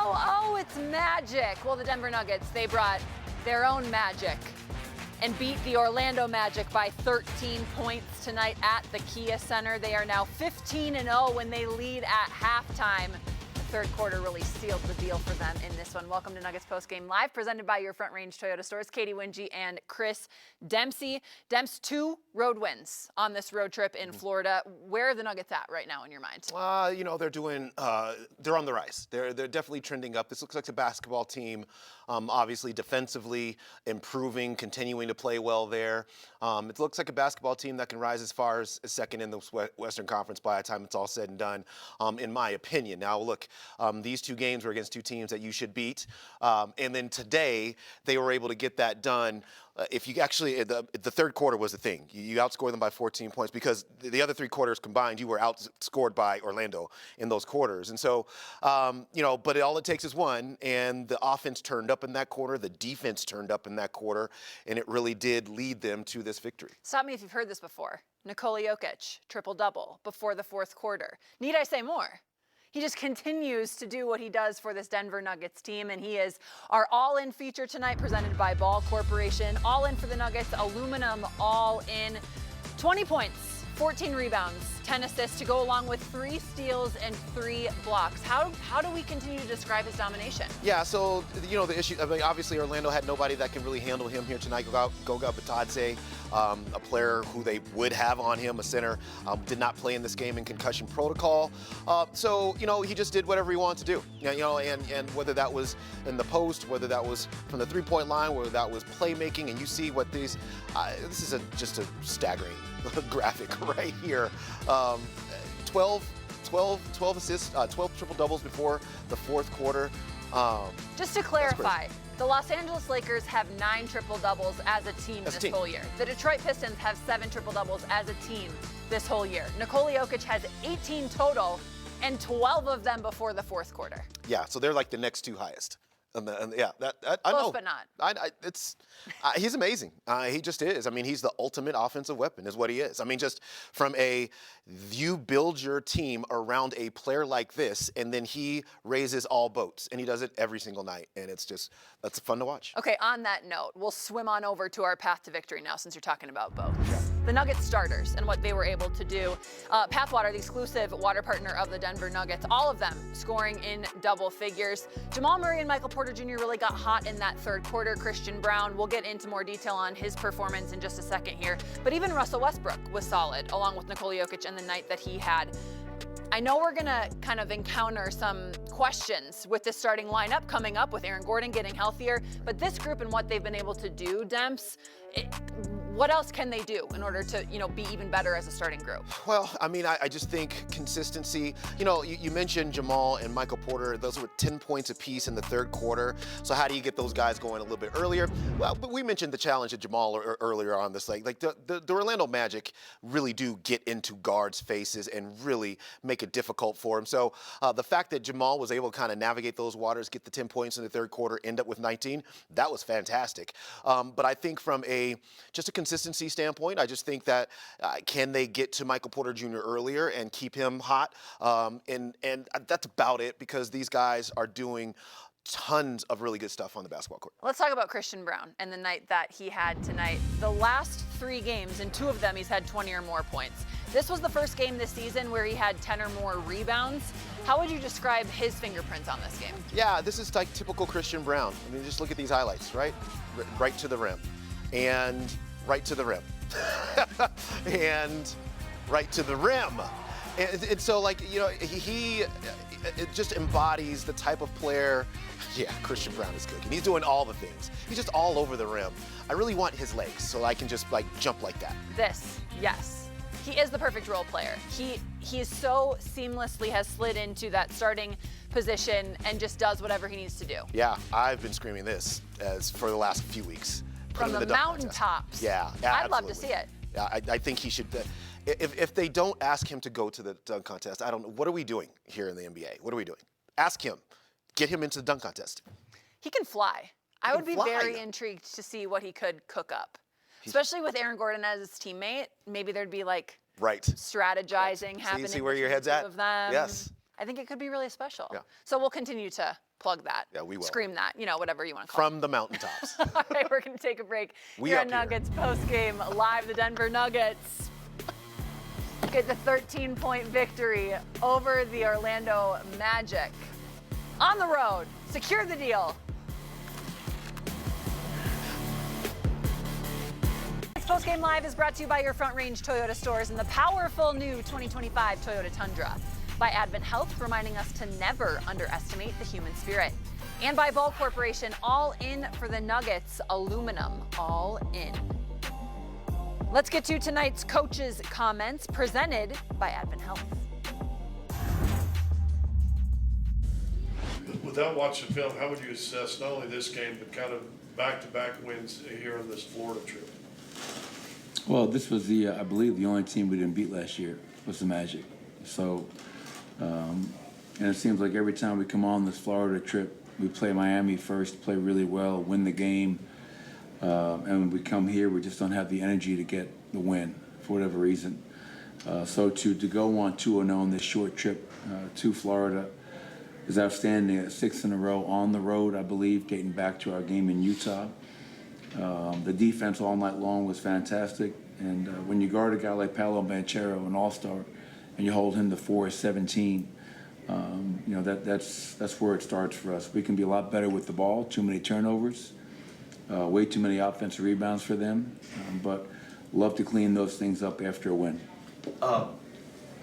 Oh, it's magic. Well, the Denver Nuggets, they brought their own magic and beat the Orlando Magic by 13 points tonight at the Kia Center. They are now 15-0 when they lead at halftime. The third quarter really sealed the deal for them in this one. Welcome to Nuggets Postgame Live, presented by your Front Range Toyota stores, Katie Wingy and Chris Dempsey. Demps, 2 road wins on this road trip in Florida. Where are the Nuggets at right now in your mind? You know, they're on the rise. They're definitely trending up. This looks like a basketball team, obviously defensively improving, continuing to play well there. It looks like a basketball team that can rise as far as second in the Western Conference by the time it's all said and done, in my opinion. Now, look, these 2 games were against 2 teams that you should beat. And then today, they were able to get that done. If you actually, the third quarter was the thing. You outscored them by 14 points because the other 3 quarters combined, you were outscored by Orlando in those quarters. And so, you know, but all it takes is one, and the offense turned up in that quarter, the defense turned up in that quarter, and it really did lead them to this victory. Stop me if you've heard this before. Nikola Jokic, triple-double before the fourth quarter. Need I say more? He just continues to do what he does for this Denver Nuggets team, and he is our all-in feature tonight presented by Ball Corporation. All in for the Nuggets, aluminum all in. 20 points, 14 rebounds, 10 assists to go along with 3 steals and 3 blocks. How do we continue to describe his domination? Yeah, so, you know, the issue, I mean, obviously Orlando had nobody that can really handle him here tonight. Goga Bitadze, a player who they would have on him, a center, did not play in this game in concussion protocol. So, you know, he just did whatever he wanted to do. You know, and whether that was in the post, whether that was from the 3-point line, whether that was playmaking, and you see what these, this is just a staggering graphic right here. 12 assists, 12 triple-doubles before the fourth quarter. Just to clarify, the Los Angeles Lakers have 9 triple-doubles as a team this whole year. The Detroit Pistons have 7 triple-doubles as a team this whole year. Nikola Jokic has 18 total, and 12 of them before the fourth quarter. Yeah, so they're like the next 2 highest. Yeah, I Close know. but not. He's amazing. He just is. I mean, he's the ultimate offensive weapon is what he is. I mean, just from you build your team around a player like this, and then he raises all boats, and he does it every single night, and that's fun to watch. Okay, on that note, we'll swim on over to our path to victory now since you're talking about boats. Yeah. The Nuggets starters and what they were able to do. Pathwater, the exclusive water partner of the Denver Nuggets, all of them scoring in double figures. Jamal Murray and Michael Porter Jr. really got hot in that third quarter. Christian Brown, we'll get into more detail on his performance in just a second here. But even Russell Westbrook was solid, along with Nikola Jokic and the night that he had. I know we're going to kind of encounter some questions with this starting lineup coming up with Aaron Gordon getting healthier, but this group and what they've been able to do, Demps, what else can they do in order to, you know, be even better as a starting group? Well, I mean, I just think consistency. You know, you mentioned Jamal and Michael Porter. Those were 10 points apiece in the third quarter. So how do you get those guys going a little bit earlier? Well, but we mentioned the challenge of Jamal earlier on this. Like the Orlando Magic really do get into guards' faces and really make it difficult for him. So the fact that Jamal was able to kind of navigate those waters, get the 10 points in the third quarter, end up with 19, that was fantastic. But I think from just a consistency standpoint, I just think that can they get to Michael Porter Jr. earlier and keep him hot? And that's about it, because these guys are doing tons of really good stuff on the basketball court. Let's talk about Christian Brown and the night that he had tonight. The last 3 games, in 2 of them, he's had 20 or more points. This was the first game this season where he had 10 or more rebounds. How would you describe his fingerprints on this game? Yeah, this is like typical Christian Brown. I mean, just look at these highlights, right? Right to the rim. And right to the rim. And right to the rim. And so, like, you know, he it just embodies the type of player. Yeah, Christian Brown is cooking. He's doing all the things. He's just all over the rim. I really want his legs so I can just, like, jump like that. Yes. He is the perfect role player. He is so seamlessly has slid into that starting position and just does whatever he needs to do. Yeah, I've been screaming this for the last few weeks. From the mountaintops. Yeah, I'd love to see it. Yeah, I think he should. If they don't ask him to go to the dunk contest, I don't know. What are we doing here in the NBA? What are we doing? Ask him. Get him into the dunk contest. He can fly. I would be very intrigued to see what he could cook up. Especially with Aaron Gordon as his teammate. Maybe there'd be like strategizing happening. See where your head's at? Of them. Yes. I think it could be really special. Yeah. So we'll continue to Plug that. Yeah, we will. Scream that. Whatever you want to call it. From the mountaintops. All right, we're going to take a break. We Here up on here. Nuggets postgame live. The Denver Nuggets get the 13-point victory over the Orlando Magic on the road. Secure the deal. Postgame Live is brought to you by your Front Range Toyota stores and the powerful new 2025 Toyota Tundra. By Advent Health, reminding us to never underestimate the human spirit. And by Ball Corporation, all in for the Nuggets. Aluminum, all in. Let's get to tonight's coaches' comments presented by Advent Health. Without watching film, how would you assess not only this game, but kind of back-to-back wins here on this Florida trip? Well, this was I believe the only team we didn't beat last year was the Magic. So, and it seems like every time we come on this Florida trip, we play Miami first, play really well, win the game, and when we come here, we just don't have the energy to get the win for whatever reason. So to go on 2-0 on this short trip to Florida is outstanding. 6 in a row on the road, I believe, dating back to our game in Utah. The defense all night long was fantastic, and when you guard a guy like Paolo Banchero, an all-star, and you hold him to 4-17, that's where it starts for us. We can be a lot better with the ball. Too many turnovers, way too many offensive rebounds for them, but love to clean those things up after a win.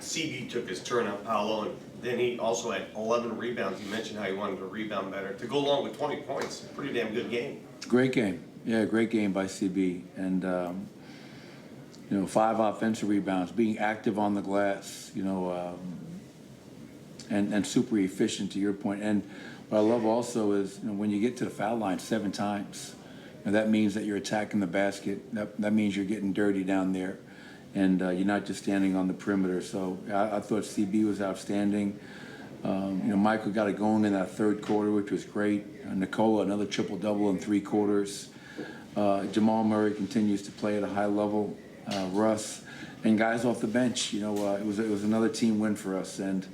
CB took his turn on Paolo, and then he also had 11 rebounds. You mentioned how he wanted to rebound better. To go along with 20 points, pretty damn good game. Great game. Yeah, great game by CB. And, 5 offensive rebounds, being active on the glass, and super efficient to your point. And what I love also is, when you get to the foul line 7 times, that means that you're attacking the basket. That means you're getting dirty down there. And you're not just standing on the perimeter. So I thought CB was outstanding. Michael got it going in that third quarter, which was great. Nikola, another triple-double in 3 quarters. Jamal Murray continues to play at a high level. Russ and guys off the bench. It was another team win for us. And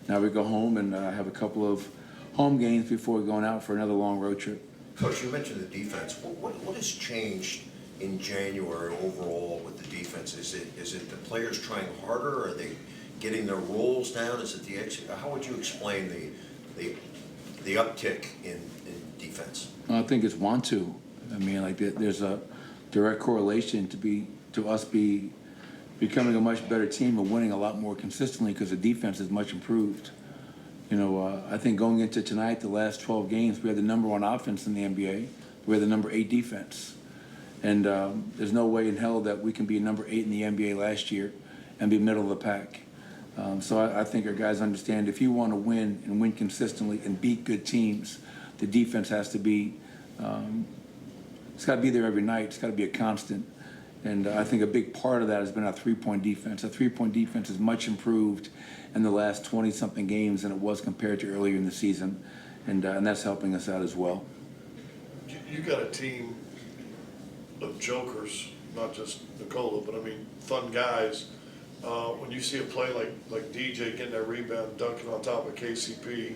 now we go home and have a couple of home games before going out for another long road trip. Coach, you mentioned the defense. What has changed in January overall with the defense? Is it the players trying harder? Are they getting their roles down? Is it how would you explain the uptick in defense? I think it's want to. I mean, there's a direct correlation to us becoming a much better team and winning a lot more consistently because the defense is much improved. I think going into tonight, the last 12 games, we had the number 1 offense in the NBA. We had the number 8 defense. And there's no way in hell that we can be number 8 in the NBA last year and be middle of the pack. So I think our guys understand if you want to win and win consistently and beat good teams, the defense has to be, it's got to be there every night. It's got to be a constant. And I think a big part of that has been our three-point defense. Our three-point defense is much improved in the last 20-something games than it was compared to earlier in the season. And that's helping us out as well. You got a team of jokers, not just Nikola, but I mean fun guys. When you see a play like DJ getting that rebound, dunking on top of KCP,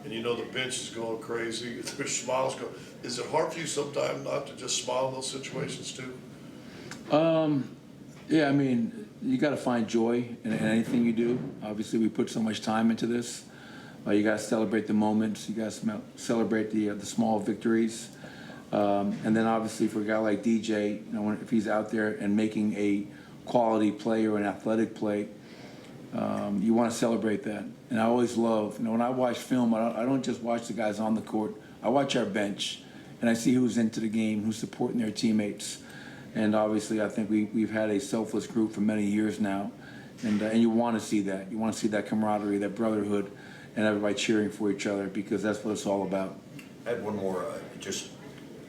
and the bench is going crazy, there's smiles going. Is it hard for you sometimes not to just smile in those situations too? Yeah, I mean, you got to find joy in anything you do. Obviously, we put so much time into this. You got to celebrate the moments. You got to celebrate the small victories. And then obviously for a guy like DJ, if he's out there and making a quality play or an athletic play, you want to celebrate that. And I always love, when I watch film, I don't just watch the guys on the court. I watch our bench, and I see who's into the game, who's supporting their teammates. And obviously, I think we've had a selfless group for many years now, and you want to see that. You want to see that camaraderie, that brotherhood, and everybody cheering for each other because that's what it's all about. I had one more.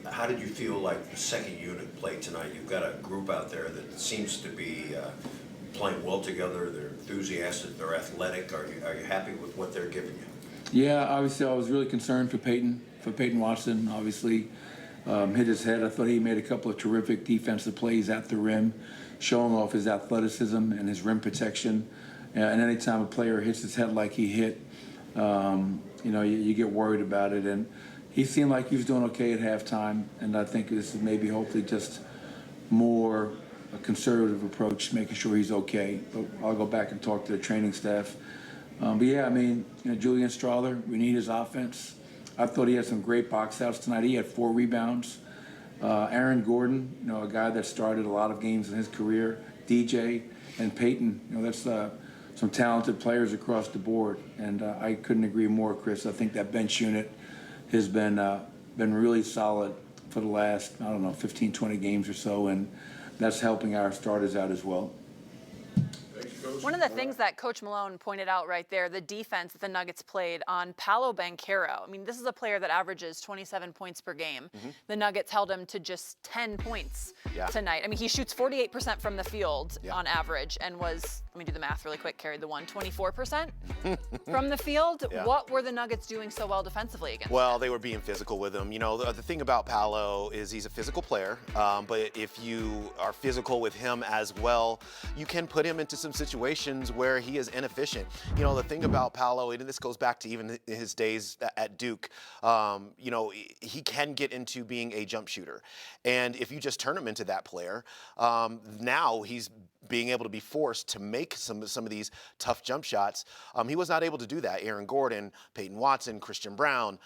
How did you feel like the second unit played tonight? You've got a group out there that seems to be playing well together. They're enthusiastic. They're athletic. Are you happy with what they're giving you? Yeah, obviously, I was really concerned for Peyton Watson. Obviously, hit his head. I thought he made a couple of terrific defensive plays at the rim, showing off his athleticism and his rim protection. And anytime a player hits his head like he hit, You know, you get worried about it. And he seemed like he was doing okay at halftime. And I think this is maybe hopefully just more a conservative approach, making sure he's okay. But I'll go back and talk to the training staff. But yeah, I mean, you know, Julian Strawther, we need his offense. I thought he had some great box outs tonight. He had 4 rebounds. Aaron Gordon, you know, a guy that started a lot of games in his career. DJ and Peyton, you know, that's some talented players across the board. And I couldn't agree more, Chris. I think that bench unit has been really solid for the last, I don't know, 15, 20 games or so, and that's helping our starters out as well. One of the things that Coach Malone pointed out right there, the defense that the Nuggets played on Paolo Banchero. I mean, this is a player that averages 27 points per game. The Nuggets held him to just 10 points tonight. I mean, he shoots 48% from the field on average and was, let me do the math really quick, carried the one, 24% from the field. What were the Nuggets doing so well defensively against him? They were being physical with him. You know, the thing about Paolo is he's a physical player, but if you are physical with him as well, you can put him into some situations where he is inefficient. You know, the thing about Paolo, and this goes back to even his days at Duke, you know, he can get into being a jump shooter. And if you just turn him into that player, now he's being able to be forced to make some of these tough jump shots. He was not able to do that. Aaron Gordon, Peyton Watson, Christian Brown,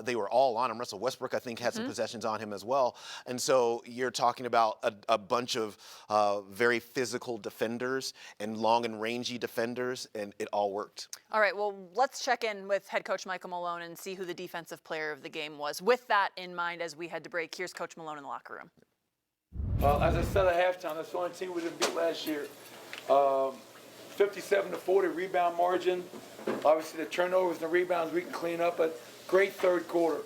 they were all on him. Russell Westbrook, I think, had some possessions on him as well. And so you're talking about a bunch of very physical defenders and long and rangy defenders, and it all worked. All right, well, let's check in with head coach Michael Malone and see who the defensive player of the game was. With that in mind, as we head to break, here's Coach Malone in the locker room. Well, as I said at halftime, that's the only team we didn't beat last year. 57-40 rebound margin. Obviously, the turnovers and the rebounds we can clean up, but great third quarter.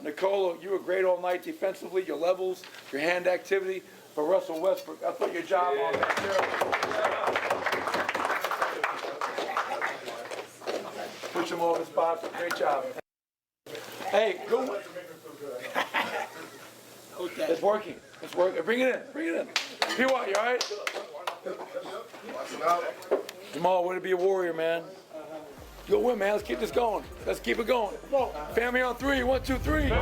Nikola, you were great all night defensively, your levels, your hand activity. For Russell Westbrook, I thought your job on that. Push him over the spot. Great job. Hey, good. It's working. Bring it in. P.Y., you all right? Jamal, way to be a warrior, man. You'll win, man. Let's keep this going. Let's keep it going. Family on 3. 1, 2, 3.